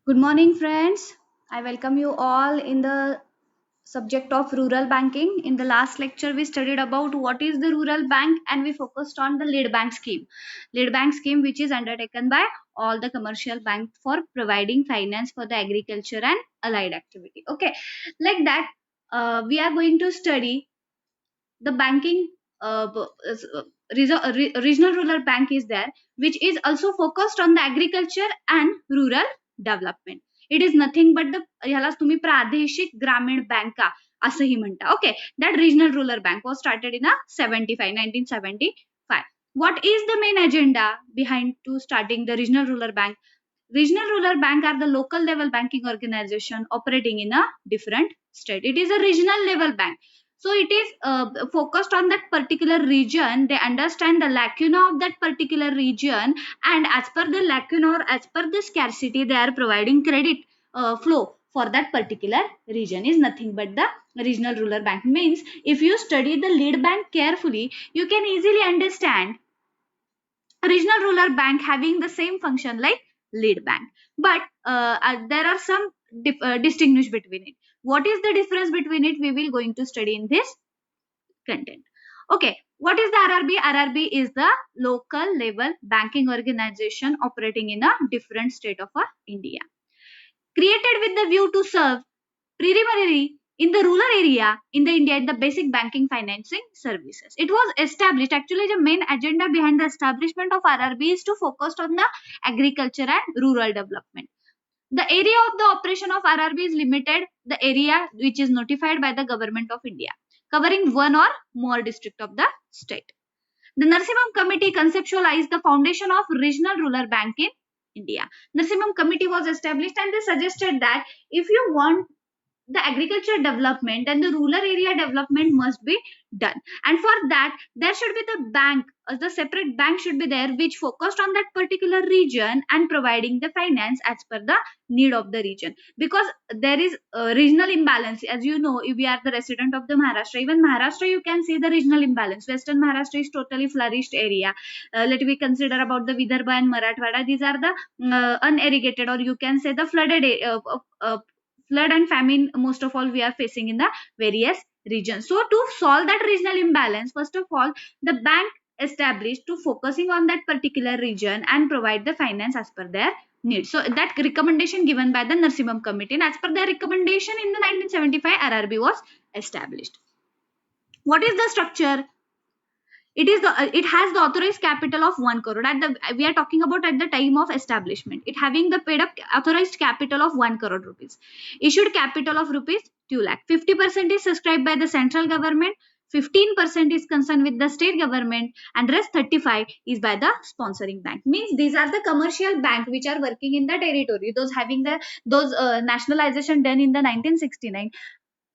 Good morning, friends. I welcome you all in the subject of rural banking. In the last lecture, we studied about what is the rural bank and we focused on the lead bank scheme. Lead bank scheme, which is undertaken by all the commercial banks for providing finance for the agriculture and allied activity. Okay, like that, we are going to study the banking regional rural bank is there, which is also focused on the agriculture and rural development. It is nothing but the ह्यालाच तुम्ही प्रादेशिक ग्रामीण बँका असंही म्हणता. Okay, that regional rural bank was started in a 1975. What is the main agenda behind to starting the regional rural bank? Regional rural bank are the local level banking organization operating in a different state. It is a regional level bank, so it is focused on that particular region. They understand the lacuna of that particular region, and as per the lacuna or as per the scarcity, they are providing credit flow for that particular region. Is nothing but the regional rural bank. Means if you study the lead bank carefully, you can easily understand regional rural bank having the same function like lead bank, but there are some distinguish between it. What is the difference between it, we will going to study in this content. Okay, what is the RRB? RRB is the local level banking organization operating in a different state of India, created with the view to serve primarily in the rural area in the India in the basic banking financing services. It was established, actually the main agenda behind the establishment of RRB is to focus on the agriculture and rural development. The area of the operation of RRB is limited, the area which is notified by the government of India, covering one or more district of the state. The Narsimham Committee conceptualized the foundation of regional rural bank in India. Narsimham Committee was established and they suggested that if you want the agriculture development and the rural area development must be done, and for that there should be the bank, the separate bank should be there which focused on that particular region and providing the finance as per the need of the region, because there is a regional imbalance. As you know, if we are the resident of the Maharashtra, even Maharashtra, you can see the regional imbalance. Western Maharashtra is totally flourished area. Let me consider about the Vidarbha and Marathwada. These are the unirrigated, or you can say the flooded flood and famine, most of all we are facing in the various regions. So to solve that regional imbalance, first of all the bank established to focusing on that particular region and provide the finance as per their needs. So that recommendation given by the Narsimham Committee, and as per their recommendation in the 1975 RRB was established. What is the structure? It has the authorized capital of 1 crore. At the we are talking about at the time of establishment, it having the paid up authorized capital of 1 crore rupees, issued capital of rupees 2 lakh. 50% is subscribed by the central government, 15% is concerned with the state government, and rest 35 is by the sponsoring bank. Means these are the commercial bank which are working in the territory, those having the those nationalization done in the 1969,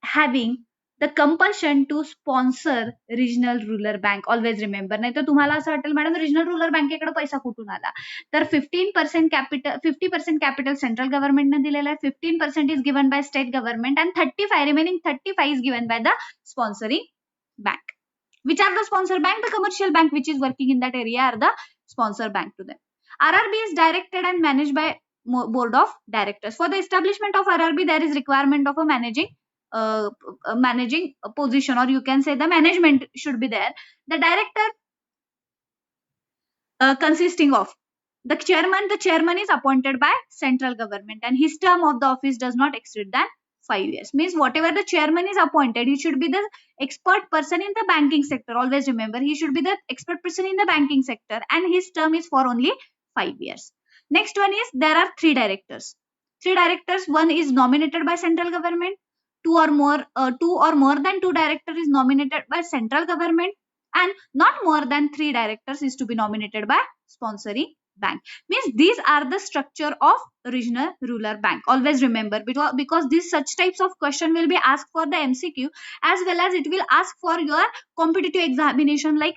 having the compulsion to sponsor regional rural bank. Always remember, नाही तर तुम्हाला असं वाटेल madam regional rural बँकेकडे पैसा कुठून आला. तर 15% कॅपिटल 50% कॅपिटल सेंट्रल गव्हर्नमेंटने दिलेलं आहे, 15% is given by state government, and 35 remaining 35 is given by the sponsoring bank. Which are the sponsor bank? The commercial bank which is working in that area are the sponsor bank to them. RRB is directed and managed by board of directors. For the establishment of RRB, there is requirement of a managing position, or you can say the management should be there. The director consisting of the chairman is appointed by central government, and his term of the office does not exceed than 5 years. Means whatever the chairman is appointed, he should be the expert person in the banking sector. Always remember, he should be the expert person in the banking sector, and his term is for only 5 years. Next one is there are three directors. Three directors, one is nominated by central government, two or more than two directors is nominated by central government, and not more than three directors is to be nominated by sponsoring bank. Means these are the structure of regional rural bank. Always remember, because these such types of question will be asked for the MCQ, as well as it will ask for your competitive examination like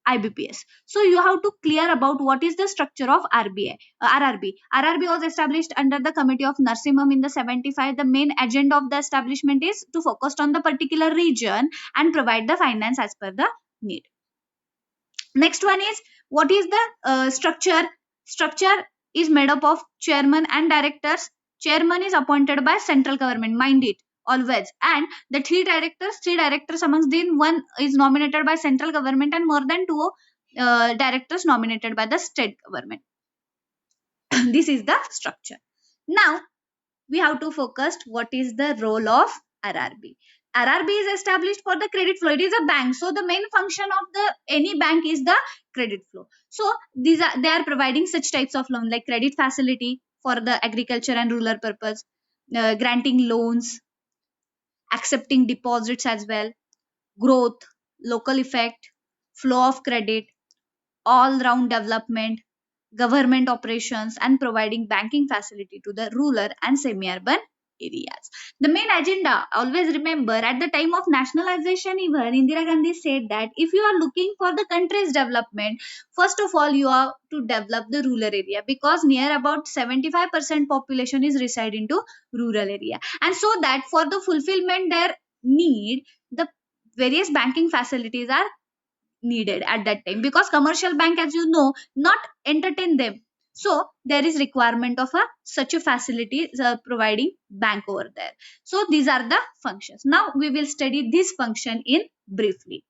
IBPS. So you have to clear about what is the structure of RRB. RRB was established under the committee of Narsimham in the 75. The main agenda of the establishment is to focus on the particular region and provide the finance as per the need. Next one is what is the structure? Structure is made up of chairman and directors. Chairman is appointed by central government, mind it always. And the three directors amongst them, one is nominated by central government and more than two directors nominated by the state government. This is the structure. Now we have to focus what is the role of RRB. RRB is established for the credit flow. It is a bank, so the main function of the any bank is the credit flow. So they are providing such types of loan like credit facility for the agriculture and rural purpose, granting loans, accepting deposits as well, growth, local effect, flow of credit, all round development, government operations, and providing banking facility to the rural and semi-urban areas. The main agenda, always remember, at the time of nationalization, even Indira Gandhi said that if you are looking for the country's development, first of all, you have to develop the rural area because near about 75% population is reside into rural area. And so that for the fulfillment their need, the various banking facilities are needed at that time because commercial bank, as you know, not entertain them, so there is requirement of a such a facility providing bank over there. So these are the functions. Now we will study this function in briefly.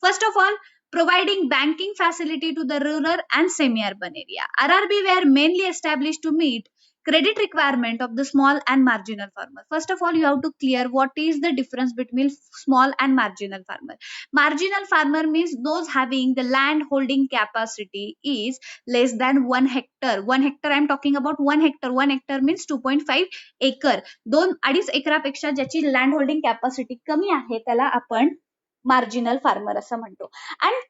First of all, providing banking facility to the rural and semi urban area. RRB were mainly established to meet credit requirement of the small and marginal farmer. First of all, you have to clear what is the difference between small and marginal farmer. Marginal farmer means those having the land holding capacity is less than 1 hectare. 1 hectare, I am talking about 1 hectare. 1 hectare means 2.5 acre. 2-2.5 एकरापेक्षा ज्याची land holding capacity कमी आहे त्याला आपण marginal farmer असं म्हणतो. आणि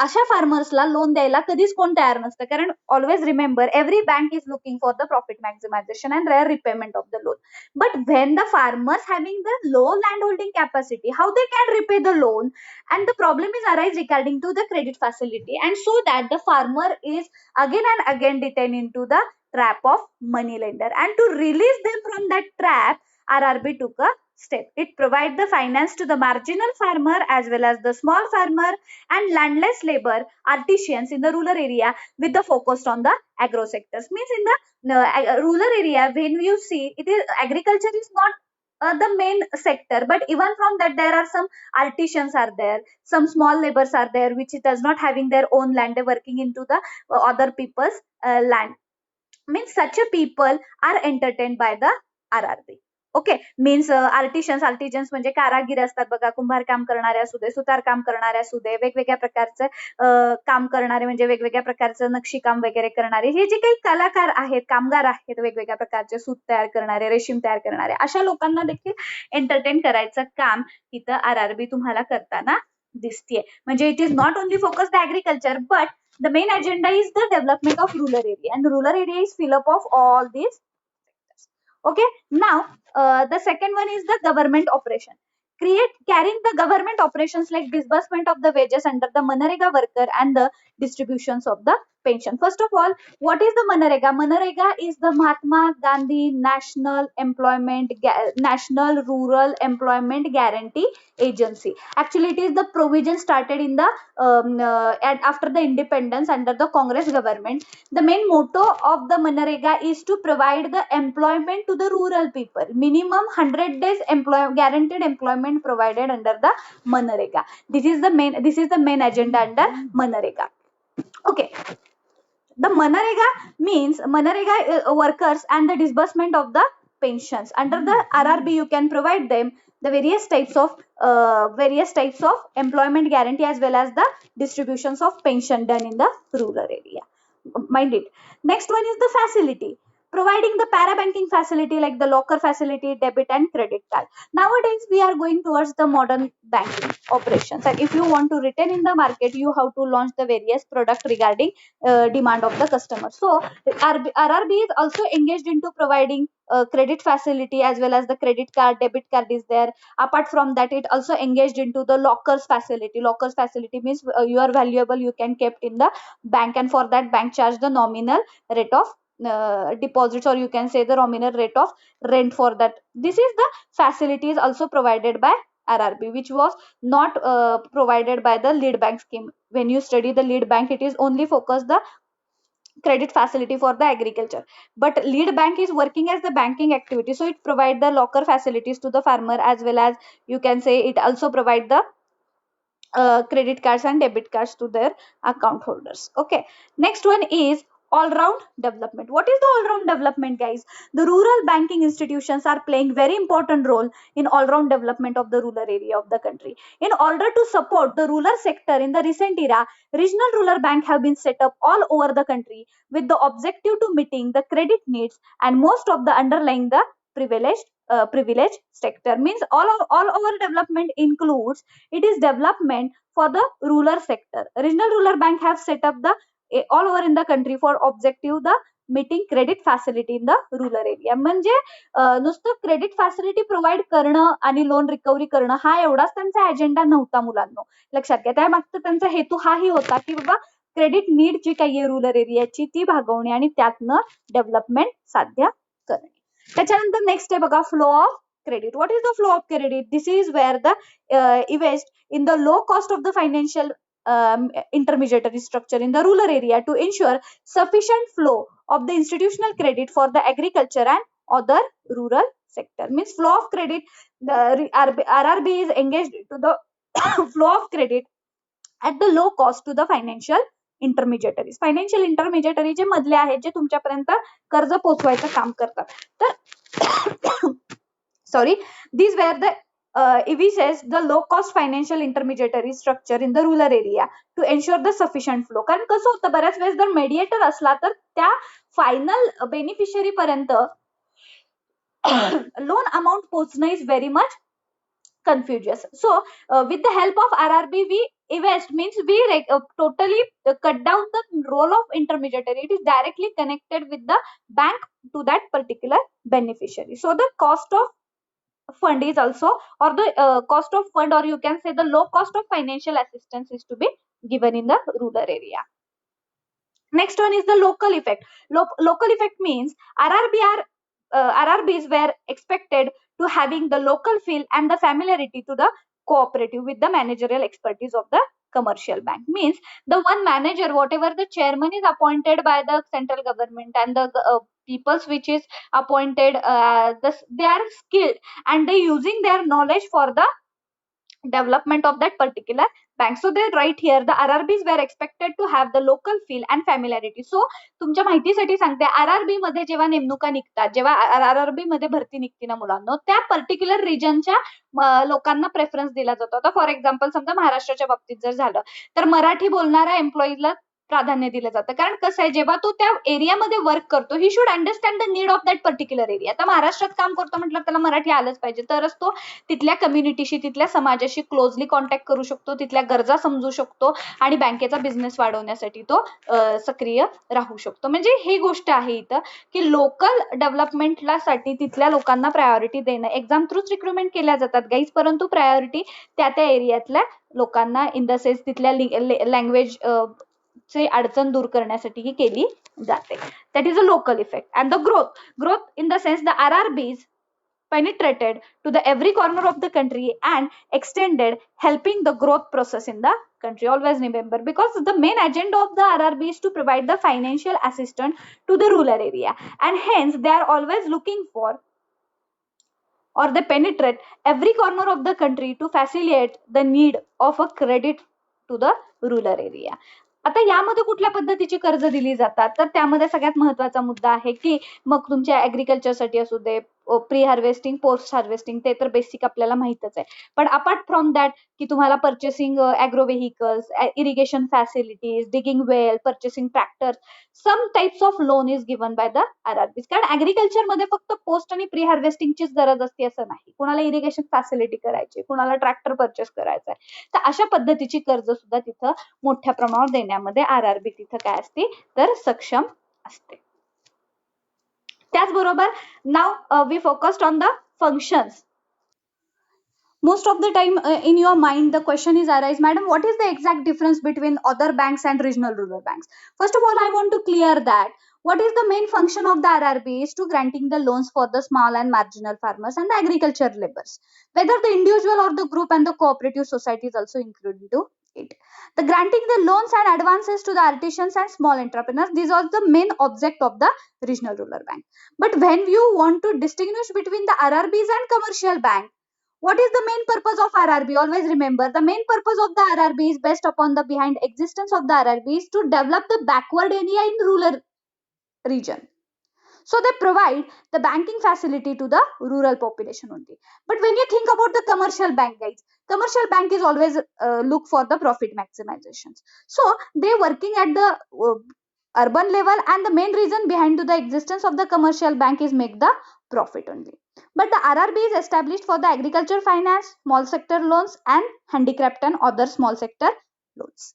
अशा फार्मर्सला loan द्यायला कधीच कोण तयार नसतं कारण always remember every bank is looking for the profit maximization and rare repayment of the loan. But when the farmers having the low land holding capacity, how they can repay the loan? And the problem is arise regarding to the credit facility. And so that the farmer is again and again detained into the trap of money lender. And to release them from that trap, RRB took a step. It provides the finance to the marginal farmer as well as the small farmer and landless labor artisans in the rural area with the focus on the agro sectors. Means in the rural area, when you see it is agriculture is not the main sector, but even from that there are some artisans are there, some small laborers are there which does not having their own land, they working into the other people's land. Means such a people are entertained by the RRB. Okay means artisans म्हणजे कारागीर असतात बघा, कुंभार काम करणारे असू दे, सुतार काम करणारे असू दे, वेगवेगळ्या प्रकारचं काम करणारे म्हणजे वेगवेगळ्या प्रकारचं नक्षीकाम वगैरे करणारे, हे जे काही कलाकार आहेत, कामगार आहेत, वेगवेगळ्या प्रकारचे सूत तयार करणारे, रेशीम तयार करणारे, अशा लोकांना देखील एंटरटेन करायचं काम इथं RRB तुम्हाला करताना दिसतीये. म्हणजे it is not only focus the agriculture but the main agenda is the development of rural area and rural area is fill up of all these sectors. Okay, now the second one is the government operation. Carrying the government operations like disbursement of the wages under the Manarega worker and the distributions of the pension. First of all, what is the Manarega? Manarega is the Mahatma Gandhi National Rural Employment Guarantee Agency. Actually, it is the provision started in the after the independence under the Congress government. The main motto of the Manarega is to provide the employment to the rural people. Minimum 100 days guaranteed employment provided under the Manarega. This is the main agenda under Manarega. Okay. The Manarega means Manarega workers and the disbursement of the pensions. Under the RRB, you can provide them the various types of employment guarantee as well as the distributions of pension done in the rural area. Mind it. Next one is the facility. Providing the parabanking facility like the locker facility, debit and credit card. Nowadays, we are going towards the modern banking operations. And if you want to retain in the market, you have to launch the various product regarding demand of the customer. So, RRB is also engaged into providing credit facility as well as the credit card, debit card is there. Apart from that, it also engaged into the lockers facility. Lockers facility means your valuable you can kept in the bank, and for that bank charge the nominal rate of deposits, or you can say the nominal rate of rent for that. This is the facilities also provided by RRB, which was not provided by the lead bank scheme. When you study the lead bank, it is only focused the credit facility for the agriculture. But lead bank is working as the banking activity, so it provide the locker facilities to the farmer, as well as you can say it also provide the credit cards and debit cards to their account holders. Okay, next one is all round development. What is the all round development, guys? The rural banking institutions are playing very important role in all round development of the rural area of the country. In order to support the rural sector in the recent era, regional rural bank have been set up all over the country with the objective to meeting the credit needs and most of the underlying the privileged sector. Means all our development includes, it is development for the rural sector. Regional rural bank have set up the all over in the country for objective the meeting credit facility in the rural area. म्हणजे नुसतं credit facility provide करणं आणि loan recovery करणं हा एवढाच त्यांचा agenda नव्हता मुलांनो, लक्षात घ्या. त्यामागचा त्यांचा हेतू हाही होता की बाबा क्रेडिट नीड जी काही आहे रुरल एरियाची ती भागवणे आणि त्यातनं डेव्हलपमेंट साध्य करणे. त्याच्यानंतर नेक्स्ट आहे बघा flow of credit. What is the flow of credit? This is where the invest in the low cost of the financial intermediary structure in the rural area to ensure sufficient flow of the institutional credit for the agriculture and other rural sector. Means flow of credit, the RRB is engaged to the flow of credit at the low cost to the financial intermediaries. Financial intermediary जे मधले आहेत जे तुमच्यापर्यंत कर्ज पोहोचवायचं काम करतात. तर sorry, these were the EVSs, the low cost financial intermediary structure in the rural area to ensure the sufficient flow. कारण कसं होतं बऱ्याच वेळेस जर मेडिएटर असला तर त्या फायनल बेनिफिशियरी पर्यंत लोन अमाउंट पोहोचणं is very much confucius. So with the help of RRB we invest, means we totally cut down the role of intermediary. It is directly connected with the bank to that particular beneficiary. So the cost of fund is also, or the cost of fund, or you can say the low cost of financial assistance is to be given in the rural area. Next one is the local effect. Local effect means RRBs were expected to having the local feel and the familiarity to the cooperative with the managerial expertise of the commercial bank. Means the one manager, whatever the chairman is appointed by the central government and the peoples which is appointed, they are skilled and they using their knowledge for the development of that particular bank. So they write here the RRBs were expected to have the local feel and familiarity. So तुमच्या माहितीसाठी सांगते, RRB मध्ये जेव्हा नेमणुका निघतात, जेव्हा RRB मध्ये भरती निघते ना मुलांना, त्या पर्टिक्युलर रिजनच्या लोकांना प्रेफरन्स दिला जातो. आता फॉर एक्झाम्पल समजा महाराष्ट्राच्या बाबतीत जर झालं तर मराठी बोलणाऱ्या एम्प्लॉईजला प्राधान्य दिलं जातं. कारण कसं आहे, जेव्हा तो त्या एरियामध्ये वर्क करतो he should understand the need of that particular area. आता महाराष्ट्रात काम करतो म्हटलं त्याला मराठी आलंच पाहिजे, तरच तो तिथल्या कम्युनिटीशी तिथल्या समाजाशी क्लोजली कॉन्टॅक्ट करू शकतो, तिथल्या गरजा समजू शकतो आणि बँकेचा बिझनेस वाढवण्यासाठी तो सक्रिय राहू शकतो. म्हणजे ही गोष्ट आहे इथं की लोकल डेव्हलपमेंटला साठी तिथल्या लोकांना प्रायोरिटी देणं. एक्झाम थ्रूच रिक्रुटमेंट केल्या जातात गाईज, परंतु प्रायोरिटी त्या त्या एरियातल्या लोकांना इन द सेन्स तिथल्या लँग्वेज ची अडचण दूर करण्यासाठी ही केली जाते. That is a local effect. And the growth in the sense the RRBs penetrated to the every corner of the country and extended helping the growth process in the country. Always remember, because the main agenda of the RRB is to provide the financial assistance to the rural area, and hence they are always looking for, or they penetrate every corner of the country to facilitate the need of a credit to the rural area. आता यामध्ये कुठल्या पद्धतीची कर्ज दिली जातात, तर त्यामध्ये सगळ्यात महत्वाचा मुद्दा आहे की मग तुमच्या ऍग्रिकल्चरसाठी असू दे, प्री हार्वेस्टिंग, पोस्ट हार्वेस्टिंग, ते तर बेसिक आपल्याला माहितच आहे. पण अपार्ट फ्रॉम दॅट की तुम्हाला purchasing agro vehicles, irrigation facilities, digging well, purchasing tractor, some types of loan is given by the RRBs. कारण ऍग्रिकल्चर मध्ये फक्त पोस्ट आणि प्री हार्वेस्टिंगचीच गरज असते असं नाही, कुणाला इरिगेशन फॅसिलिटी करायची, कुणाला ट्रॅक्टर परचेस करायचा आहे, तर अशा पद्धतीची कर्ज सुद्धा तिथं मोठ्या प्रमाणात देण्यामध्ये RRB तिथं काय असते तर सक्षम असते. त्याचबरोबर now we focused on the functions. Most of the time in your mind the question is arise, madam, what is the exact difference between other banks and regional rural banks? First of all, I want to clear that what is the main function of the RRB is to granting the loans for the small and marginal farmers and the agriculture laborers, whether the individual or the group, and the cooperative society is also included into it. The granting the loans and advances to the artisans and small entrepreneurs, these are the main object of the regional rural bank. But when you want to distinguish between the RRBs and commercial bank, what is the main purpose of RRB? Always remember, the main purpose of the RRB is based upon the behind existence of the RRB is to develop the backward area in rural region. So they provide the banking facility to the rural population only. But when you think about the commercial bank, guys, commercial bank is always look for the profit maximizations. So they working at the urban level, and the main reason behind to the existence of the commercial bank is make the profit only. But the RRB is established for the agriculture finance, small sector loans, and handicraft and other small sector loans.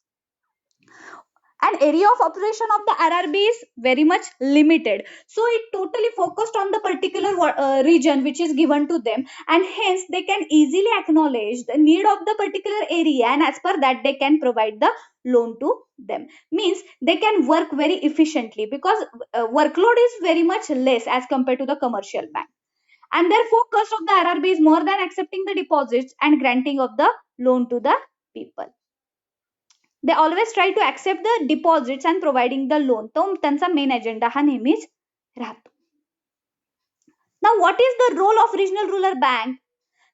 And area of operation of the RRB is very much limited, so it totally focused on the particular region which is given to them, and hence they can easily acknowledge the need of the particular area, and as per that they can provide the loan to them. Means they can work very efficiently because workload is very much less as compared to the commercial bank, and their focus of the RRB is more than accepting the deposits and granting of the loan to the people. They always try to accept the deposits and providing the loan. तो त्यांचा main agenda हा नेहमीच राहतो. Now what is the role of regional rural bank?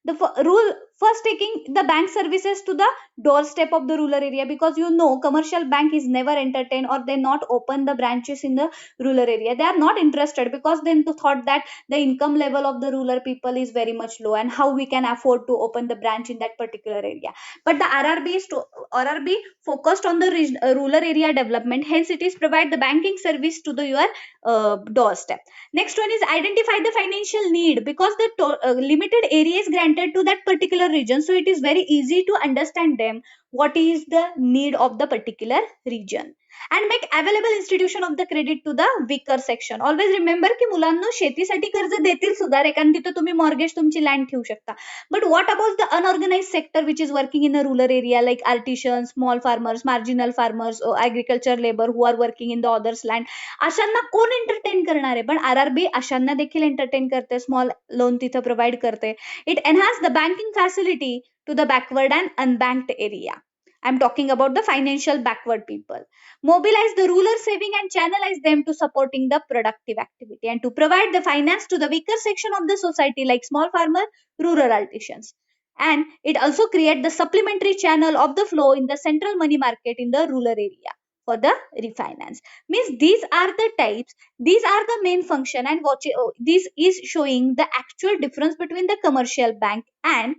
The rule first taking the bank services to the doorstep of the rural area, because you know commercial bank is never entertained or they not open the branches in the rural area. They are not interested because they thought that the income level of the rural people is very much low and how we can afford to open the branch in that particular area. But the RRB focused on the rural area development, hence it is provide the banking service to the your doorstep. Next one is identify the financial need, because the limited area is granted to that particular region, so it is very easy to understand them what is the need of the particular region. And make available institution of the credit to the weaker section. Always remember की मुलांनो शेतीसाठी कर्ज देतील सुद्धा, कारण तिथे तुम्ही mortgage तुमची लँड ठेवू शकता. But what about the unorganized sector which is working in a rural area like artisans, small farmers, marginal farmers, agriculture labor who are working in the others land? अशांना कोण एंटरटेन करणार आहे? पण RRB अशांना देखील entertain करते, small loan तिथे provide करते. It enhance the banking facility to the backward and unbanked area. I'm talking about the financial backward people. Mobilize the rural saving and channelize them to supporting the productive activity, and to provide the finance to the weaker section of the society like small farmer, rural artisans. And it also create the supplementary channel of the flow in the central money market in the rural area for the refinance. Means these are the types, these are the main function, and this is showing the actual difference between the commercial bank and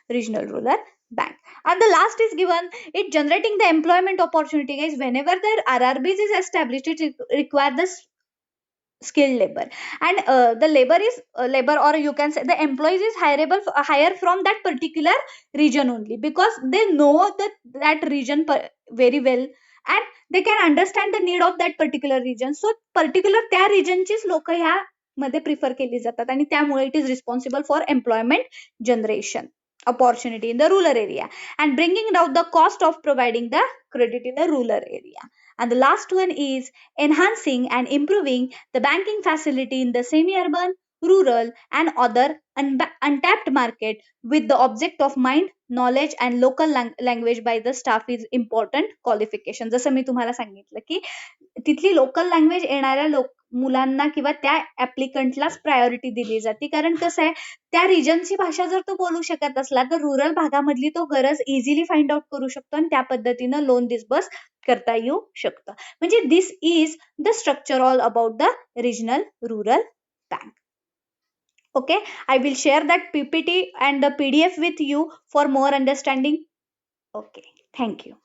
regional rural bank. And the last is given, it generating the employment opportunity. Guys, whenever the RRBs is established, it require the skilled labor, and the labor is labor, or you can say the employees is hire from that particular region only, because they know that region very well, and they can understand the need of that particular region. So particular त्या regionचीच लोक ह्या मध्ये prefer केली जातात, आणि त्यामुळे it is responsible for employment generation opportunity in the rural area, and bringing down the cost of providing the credit in the rural area. And the last one is enhancing and improving the banking facility in the semi-urban, rural, and other untapped market with the object of mind, knowledge, and local language by the staff is important qualification. जसं मी तुम्हाला सांगितलं की तिथली local language येणाऱ्या मुलांना किंवा त्या ऍप्लिकंटलाच priority दिली जाते, कारण कसं आहे त्या रिजनची भाषा जर तो बोलू शकत असला तर रुरल भागामधली तो गरज इझिली फाइंड आउट करू शकतो आणि त्या पद्धतीनं लोन डिस्बर्स करता येऊ शकतं. म्हणजे this is the structure all about the regional rural bank. Okay, I will share that PPT and the PDF with you for more understanding. Okay, thank you.